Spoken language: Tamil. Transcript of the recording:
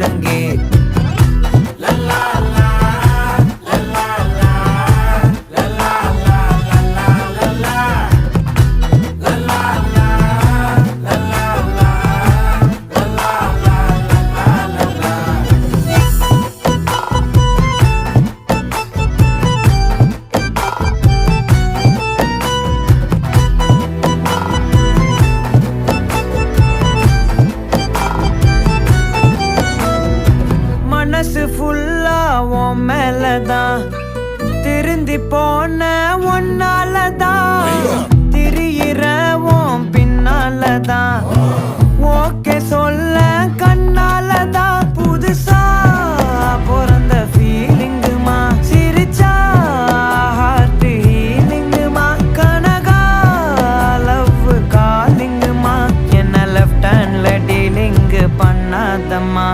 ஒழுங்கே. மனசு ஃபுல்லா உன் மேலதான், திருந்தி போன ஒன்னாலதான், திரியிற உன் பின்னாலதான், ஓகே சொல்ல கண்ணாலதான். புதுசா பிறந்த ஃபீலிங்குமா, சிரிச்சா ஹார்ட் ஹீலிங்குமா, கனகா லவ் காலிங்குமா, என்ன லெஃப்ட் ஹேண்ட்ல டீலிங்கு பண்ணாதம்மா.